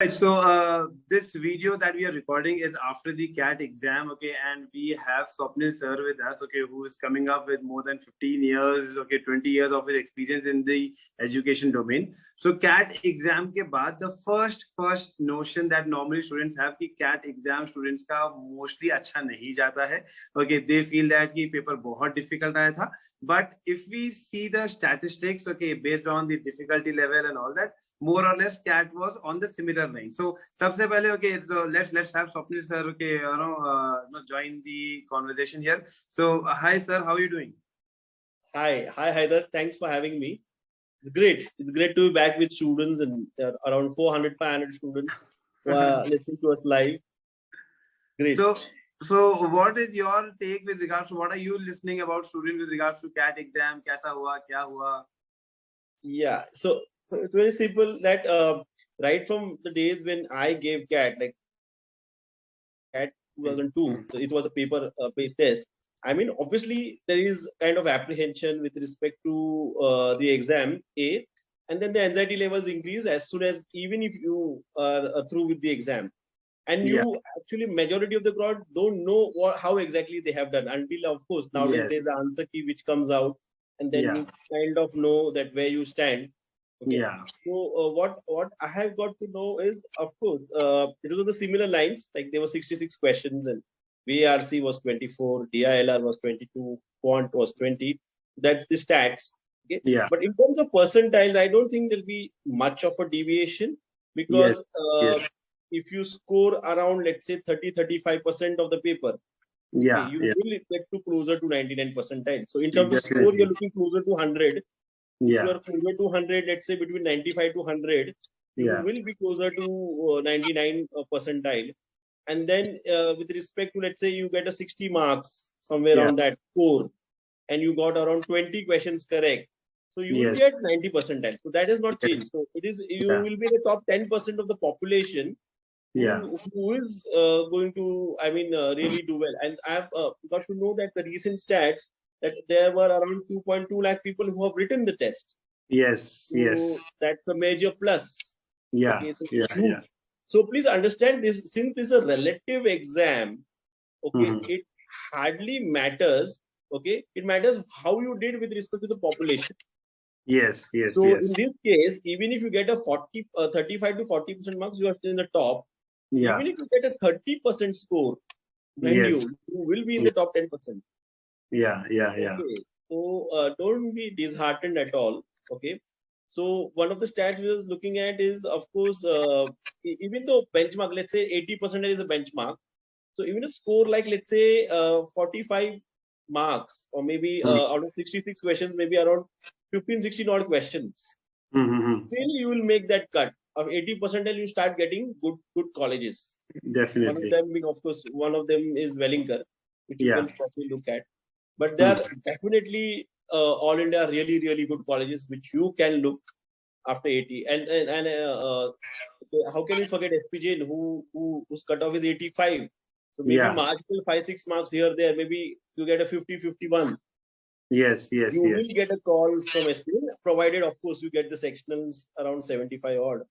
Right, so this video that we are recording is after the CAT exam, okay, and we have Swapnil sir with us, okay, who is coming up with more than 15 years, okay, 20 years of his experience in the education domain. So CAT exam के बाद the first notion that normally students have कि CAT exam students का mostly अच्छा नहीं जाता है, okay, they feel that कि paper बहुत difficult आया था, but if we see the statistics, okay, based on the difficulty level and all that, more or less CAT was on the similar line. So सबसे पहले okay, so let's have Swapnil sir okay join the conversation here. So hi sir, how are you doing? Hi Haider, thanks for having me. It's great to be back with students, and around 400-500 students who are listening to us live. Great. So what is your take with regards to what are you listening about students with regards to CAT exam? कैसा हुआ, क्या हुआ? Yeah, so it's very simple that right from the days when I gave CAT, like CAT 2002, so it was a paper-based test. I mean, obviously there is kind of apprehension with respect to the exam A, and then the anxiety levels increase as soon as, even if you are through with the exam, and you actually majority of the crowd don't know how exactly they have done until, of course, nowadays there's the answer key which comes out, and then you kind of know that where you stand. Okay. So what I have got to know is, of course, it was the similar lines. Like there were 66 questions, and VRC was 24, DILR was 22, quant was 20. That's the stats. Okay. But in terms of percentiles, I don't think there'll be much of a deviation, because if you score around, let's say, 30-35% of the paper, you will get to closer to 99 percentile. So in terms of score, you're looking closer to 100. If you are closer to 100, let's say between 95 to 100, you will be closer to 99 percentile. And then with respect to, let's say, you get a 60 marks somewhere on that score, and you got around 20 questions correct, so you will get 90 percentile. So that has not changed. So it is, you will be the top 10% of the population who is going to, I mean, really do well. And I've got to know that the recent stats, that there were around 2.2 lakh people who have written the test. So that's a major plus. So please understand this, since this is a relative exam, it hardly matters. It matters how you did with respect to the population. So in this case, even if you get a 35 to 40% marks, you are still in the top. Even if you get a 30% score, then you will be in the top 10%. So don't be disheartened at all. So one of the stats we was looking at is, of course, even though benchmark, let's say 80% is a benchmark, so even a score like, let's say 45 marks, or maybe out of 66 questions, maybe around 15-16 odd questions, still you will make that cut of 80%, you start getting good colleges. Definitely. One of them being, of course, one of them is Wellinger, which you can probably look at. But there are definitely all India really good colleges which you can look after 80. And how can we forget SPJ, whose cutoff is 85? So maybe marginal 5-6 marks here there, maybe you get a 50-51. You will get a call from SPJ, provided, of course, you get the sectionals around 75 odd.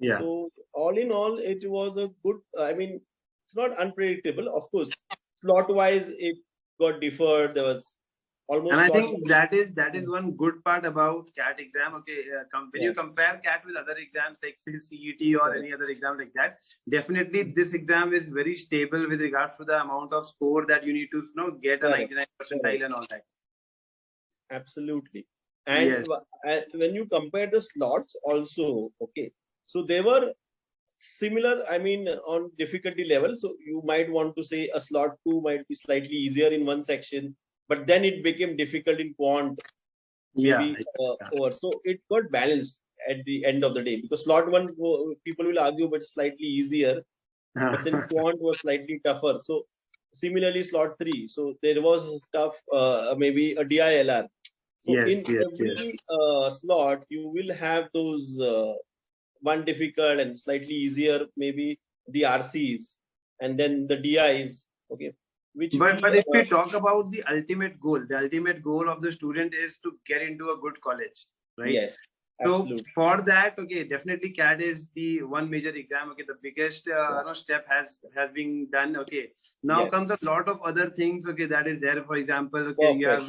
So all in all, it was a good, I mean, it's not unpredictable. Of course, slot wise, it got deferred. There was almost. And I think that is one good part about CAT exam. When you compare CAT with other exams like CET or any other exam like that, definitely this exam is very stable with regards to the amount of score that you need to get a 99 percentile and all that. Absolutely. And when you compare the slots also, so they were similar, I mean, on difficulty level. So you might want to say a slot 2 might be slightly easier in one section, but then it became difficult in quant, maybe over. So it got balanced at the end of the day, because slot 1, people will argue, but slightly easier, but then quant was slightly tougher. So similarly, slot 3, so there was tough, maybe a DILR. So in every slot, you will have those one difficult and slightly easier, maybe the RCs, and then the DIs. But if we talk about the ultimate goal of the student is to get into a good college, right? So Absolutely. for that, okay, definitely CAT is the one major exam. Okay, the biggest step has been done. Okay, now Yes. comes a lot of other things. Okay, that is there. For example, okay, you have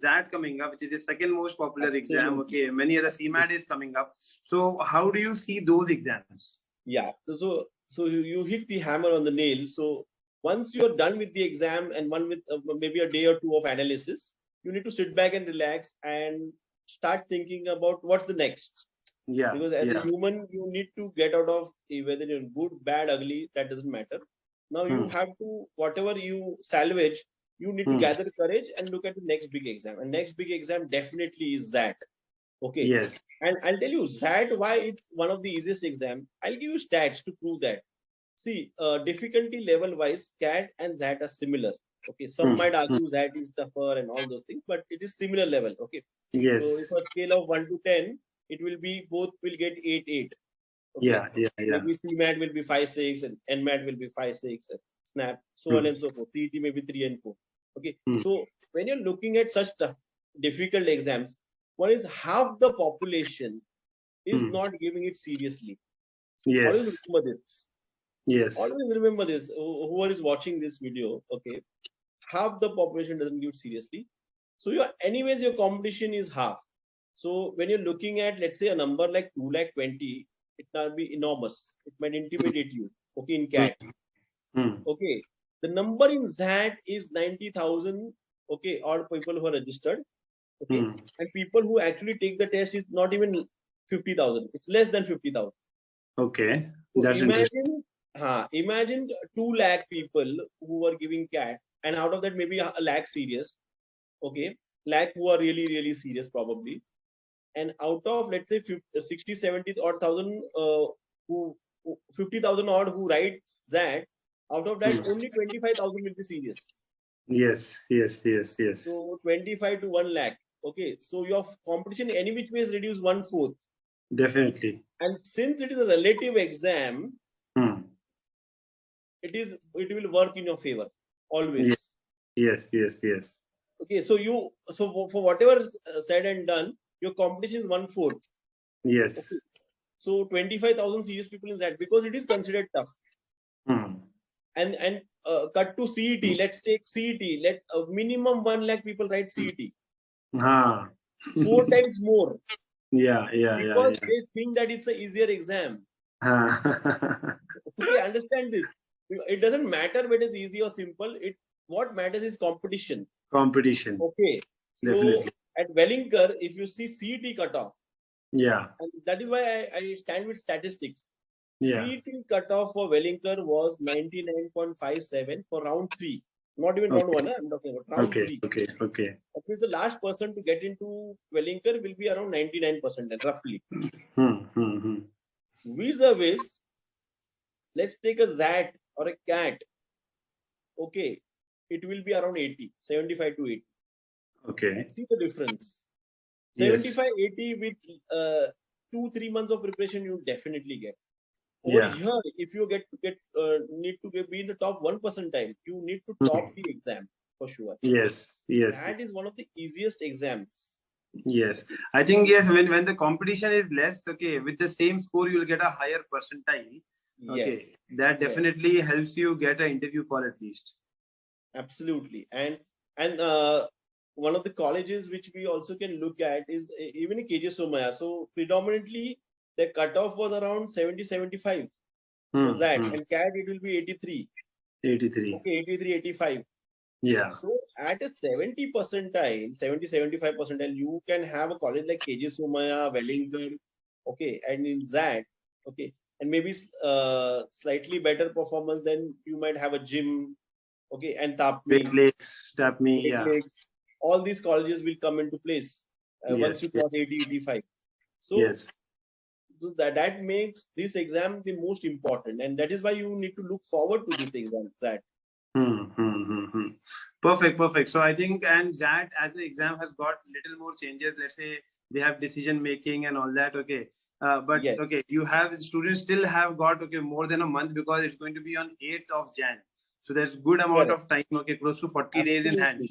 ZAT coming up, which is the second most popular exam. Absolutely. Okay, many other CMAT is coming up. So how do you see those exams? Yeah. So you hit the hammer on the nail. So once you're done with the exam and one with maybe a day or two of analysis, you need to sit back and relax and start thinking about what's the next. Yeah. Because as a human, you need to get out of whether you're good, bad, ugly, that doesn't matter. Now you have to, whatever you salvage, you need to gather courage and look at the next big exam. And next big exam definitely is that. Okay. Yes. And I'll tell you that why it's one of the easiest exam. I'll give you stats to prove that. See, difficulty level wise, CAT and ZAT are similar. Okay, some might argue that is tougher and all those things, but it is similar level. Okay. Yes. So if a scale of 1 to 10, it will be both will get 8, 8. Okay. Yeah. Maybe CMAT will be 5, 6, and NMAT will be 5, 6, and SNAP, so on and so forth. CET maybe 3 and 4. Okay. So when you're looking at such difficult exams, one is half the population is not giving it seriously. Yes. Always remember this. Yes. Always remember this. Whoever is watching this video, okay, half the population doesn't give it seriously. So anyways, your competition is half. So when you're looking at, let's say, a number like 220, it might be enormous. It might intimidate you. Okay, in CAT. Okay, the number in ZAT is 90,000. Okay, all people who are registered. Okay, and people who actually take the test is not even 50,000. It's less than 50,000. Okay, so that's imagine 2 lakh people who are giving CAT, and out of that maybe a lakh serious. Okay, lakh who are really really serious probably, and out of let's say 60, 70 odd thousand who 50,000 odd who write that, out of that only 25,000 will be serious. Yes. So 25 to 1 lakh. Okay, so your competition any which way is reduced 1/4. Definitely. And since it is a relative exam, it will work in your favor always. Yes. Okay, so for whatever said and done, your competition is 1/4. Yes. Okay. So 25,000 serious people in that, because it is considered tough. And cut to CET. Let's take CET. Let minimum 1 lakh people write CET. 4 times more. Because they think that it's an easier exam. Okay, understand this. It doesn't matter whether it's easy or simple. What matters is competition. Okay. Definitely. So at Wellinger, if you see CET cutoff, and that is why I stand with statistics. CET cutoff for Wellinger was 99.57 for round 3. Not even round 1, I'm talking about round 3. Okay. That means the last person to get into Wellinger will be around 99% roughly. Vis-a-vis, let's take a ZAT or a CAT. Okay, it will be around 80, 75 to 80. Okay. See the difference. 75, 80 with 2-3 months of preparation, you definitely get. Over here, if you need to be in the top 1 percentile, you need to top the exam for sure. Yes. That is one of the easiest exams. Yes, I think yes. When the competition is less, okay, with the same score, you will get a higher percentile. Okay, yes. that definitely helps you get an interview call at least. Absolutely, and one of the colleges which we also can look at is even in KJ Somaya. So predominantly the cutoff was around 70, 75 for that, and CAT it will be 83. 83. Okay, 83, 85. Yeah. So at a 70 percentile, 70, 75 percentile, you can have a college like KJ Somaya, Wellinger, okay, and in that, okay, and maybe slightly better performance, then you might have a gym, okay, and TAPME, yeah. All these colleges will come into place once you cross 80, 85. So, so that makes this exam the most important, and that is why you need to look forward to this exam. That. Perfect. So I think, and that as the exam has got little more changes. Let's say they have decision making and all that. Okay. But okay, you have students still have got more than a month, because it's going to be on 8th of Jan. So there's good amount of time. Okay, close to 40 days in hand.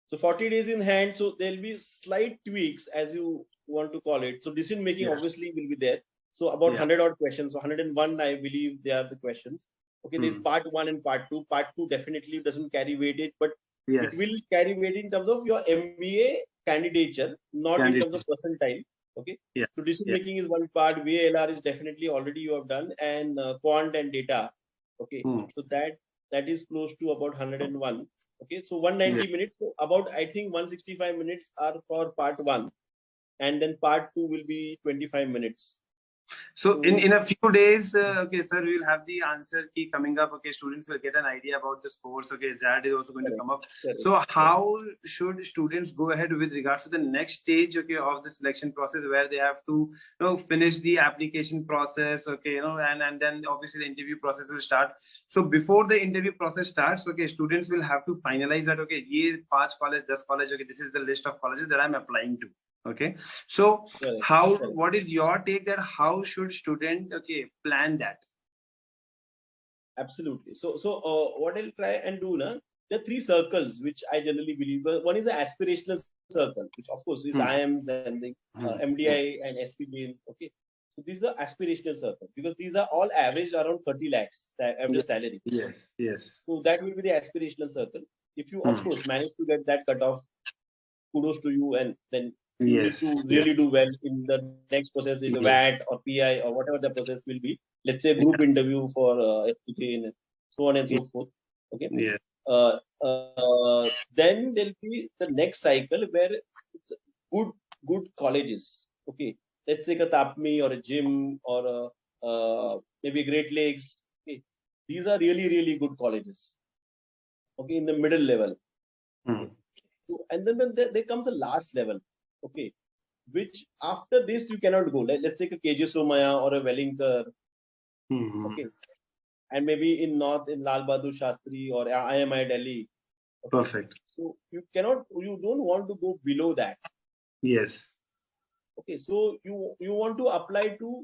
So 40 days in hand. So there'll be slight tweaks as you want to call it. So decision making Yeah. obviously will be there. So about 100 odd questions. So 101, I believe they are the questions. Okay, there's part 1 and part 2. Part 2 definitely doesn't carry weightage, but it Yes. will carry weight in terms of your MBA candidature, not in terms of percentile. Okay. Yeah. So decision making is one part. VALR is definitely already you have done, and quant and data. Okay. So that is close to about 101. Okay. So 190 minutes. So about I think 165 minutes are for part 1, and then part 2 will be 25 minutes. So in a few days, okay, sir, we will have the answer key coming up. Okay, students will get an idea about the scores. Okay, that is also going to come up. So how should students go ahead with regards to the next stage, okay, of the selection process, where they have to, finish the application process, okay, and then obviously the interview process will start. So before the interview process starts, okay, students will have to finalize that. Okay, ye 5 college, 10 college. Okay, this is the list of colleges that I'm applying to. Okay, so what is your take that how should student plan that? Absolutely. So what I'll try and do now, there are 3 circles which I generally believe. One is the aspirational circle, which of course is IIMs and the MDI and SPB. Okay, so these are aspirational circle because these are all averaged around 30 lakhs average salary. Yes. So that will be the aspirational circle. If you of course manage to get that cutoff, kudos to you, and then you need to really do well in the next process, is a VAT or PI or whatever the process will be. Let's say group interview for FPJ and so on and so forth. Okay. Then there'll be the next cycle where it's good colleges. Okay. Let's take a TAPMI or a gym or maybe Great Lakes. Okay. These are really good colleges. Okay, in the middle level. Okay. And then there comes the last level. Okay, which after this you cannot go. Let's take a KJ Somaya or a Wellington. Okay, and maybe in North in Lal Bahadur Shastri or IMI Delhi. Okay? Perfect. So you don't want to go below that. Yes. Okay, so you want to apply to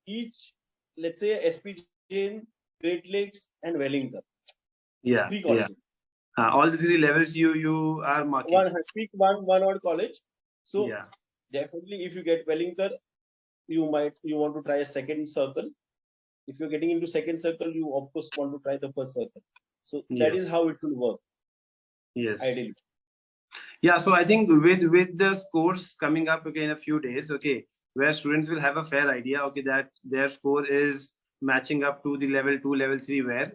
each, let's say SPJ, Great Lakes, and Wellington. Yeah. 3 colleges. All the 3 levels you are marking. Pick one odd college. So definitely, if you get Wellington, you want to try a second circle. If you're getting into second circle, you of course want to try the first circle. So that is how it will work. Yes. Ideally. Yeah. So I think with the scores coming up in a few days, okay, where students will have a fair idea, okay, that their score is matching up to the level 2, level 3, where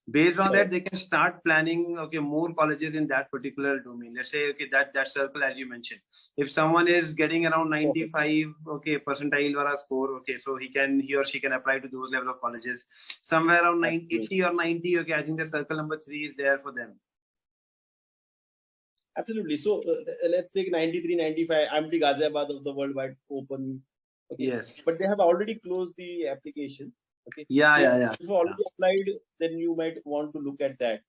based on that they can start planning more colleges in that particular domain. Let's say that circle, as you mentioned, if someone is getting around 95 percentile wala score, so he or she can apply to those level of colleges. Somewhere around 80 or 90, I think the circle number 3 is there for them. Absolutely. So let's take 93, 95. I'm the Ghaziabad of the Worldwide Open. Okay. Yes. But they have already closed the application. Okay. Yeah. If you already applied, then you might want to look at that.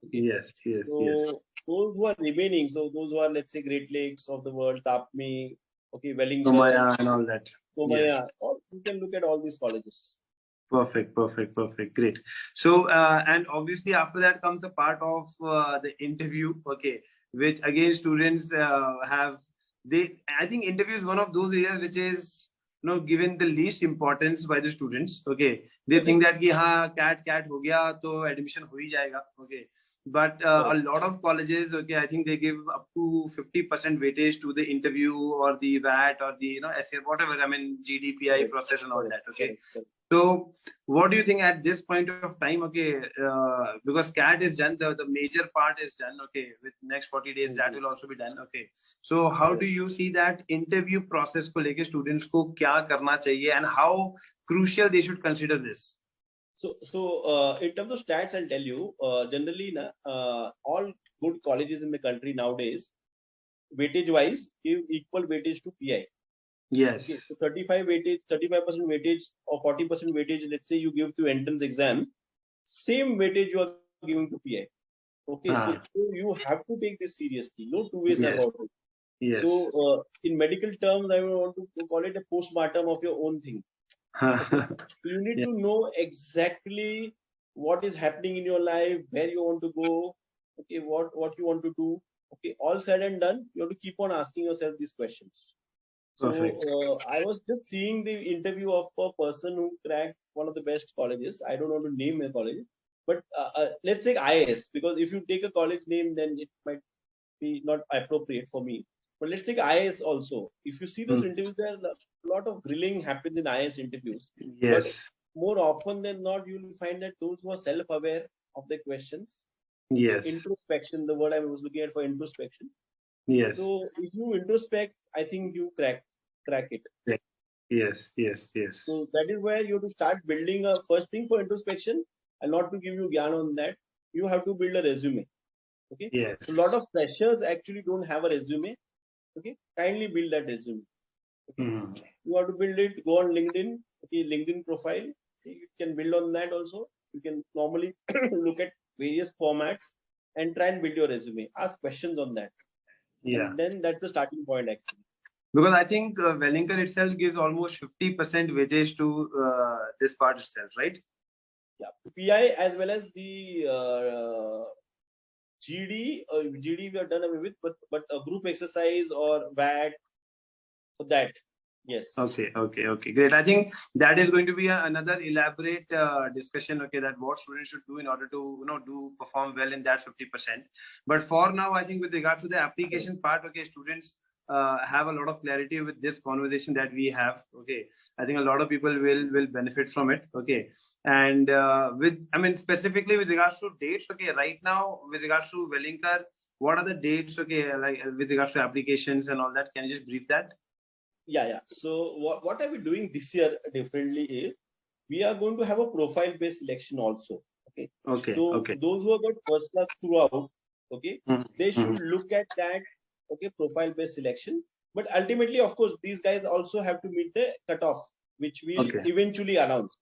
Okay. Yes. So those who are remaining, so those who are, let's say, Great Lakes of the world, TAPMI, okay, Wellington, Somaya and all that. Somaya, or you can look at all these colleges. Perfect. Great. So, and obviously after that comes the part of the interview, which again students I think interview is one of those areas which is given the least importance by the students. They think that cat ho gaya to admission ho hi jayega. But a lot of colleges, I think they give up to 50% weightage to the interview or the VAT or the SR, whatever, GDPI process and all that. So what do you think at this point of time? Because CAT is done, the major part is done. With next 40 days that will also be done. So how do you see that interview process ko leke students ko kya karna chahiye and how crucial they should consider this? So in terms of stats, I'll tell you, generally all good colleges in the country nowadays, weightage wise, give equal weightage to PI. Yes. Okay, so 35% weightage or 40% weightage, let's say you give to entrance exam, same weightage you are giving to PI. Okay, so you have to take this seriously. No two ways about it. Yes. So in medical terms, I would want to call it a postmortem of your own thing. Okay. You need to know exactly what is happening in your life, where you want to go, okay, what you want to do. Okay, all said and done, you have to keep on asking yourself these questions. So Perfect. I was just seeing the interview of a person who cracked one of the best colleges. I don't want to name a college, but let's take IIS, because if you take a college name, then it might be not appropriate for me. But let's take IIS also. If you see those interviews, there are a lot of grilling happens in IIS interviews. But Yes. more often than not, you will find that those who are self-aware of their questions, okay, Yes. introspection, the word I was looking at for introspection. Yes. So if you introspect, I think you crack it. Yes. Yes. Yes. So that is where you have to start building a first thing for introspection, and not to give you gyan on that. You have to build a resume. Okay. So a Yes. lot of freshers actually don't have a resume. Okay. Kindly build that resume. Okay. You have to build it. Go on LinkedIn. Okay. LinkedIn profile. Okay, you can build on that also. You can normally look at various formats and try and build your resume. Ask questions on that, Yeah. and then that's the starting point actually. Because I think Wellington itself gives almost 50% weightage to this part itself, right? Yeah, PI as well as the GD. GD we are done away with, but a group exercise or VAT for that. Yes. Okay, great. I think that is going to be another elaborate discussion. Okay, that what students should do in order to do perform well in that 50%. But for now, I think with regard to the application part, okay, students have a lot of clarity with this conversation that we have. Okay, I think a lot of people will benefit from it. Okay, and specifically with regards to dates. Okay, right now with regards to Wellington, what are the dates? Okay, like with regards to applications and all that. Can you just brief that? Yeah. So what are we doing this year differently is we are going to have a profile based selection also. Okay. So Okay. those who have got first class throughout, okay, they should look at that. Okay, profile based selection. But ultimately, of course, these guys also have to meet the cutoff, which we'll eventually announce.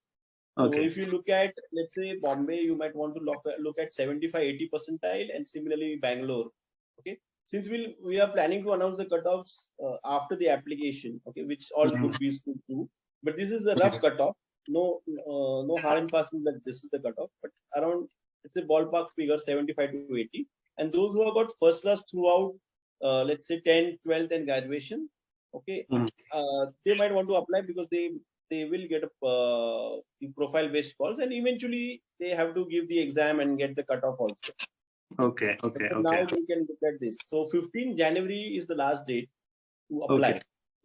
So if you look at, let's say, Bombay, you might want to look at 75-80 percentile, and similarly Bangalore. Okay, since we are planning to announce the cutoffs after the application, okay, which all Group B schools do. But this is a rough cutoff. No hard and fast rule that this is the cutoff, but around, it's a ballpark figure, 75 to 80. And those who have got first class throughout, let's say 10th, 12th, and graduation, okay, they might want to apply because they will get the profile based calls, and eventually they have to give the exam and get the cutoff also. Okay. Now they can look at this. So 15 January is the last date to apply.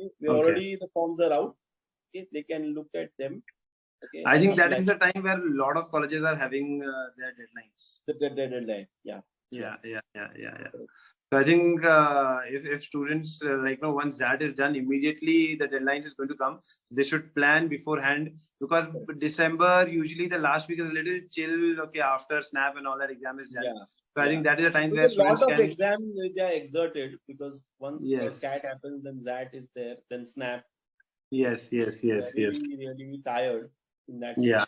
Okay. We already, the forms are out. Okay. They can look at them. Okay. I think that is the time where a lot of colleges are having their deadlines. The deadline. Yeah. So I think if students once that is done, immediately the deadline is going to come. They should plan beforehand, because December usually the last week is a little chill. Okay, after SNAP and all that exam is done. Yeah. So I think that is the time Because where a lot students of exam they are exerted, because once CAT happens, then ZAT is there, then SNAP. Yes. Really tired in that. Yeah.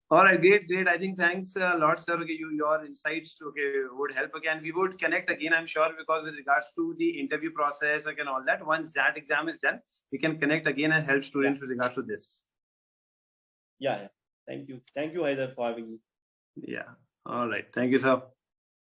All right, great. I think thanks a lot, sir. Okay, your insights would help again. We would connect again, I'm sure, because with regards to the interview process and all that, once that exam is done, we can connect again and help students with regards to this. Yeah. Thank you, Haider, for having me. Yeah. All right. Thank you, sir.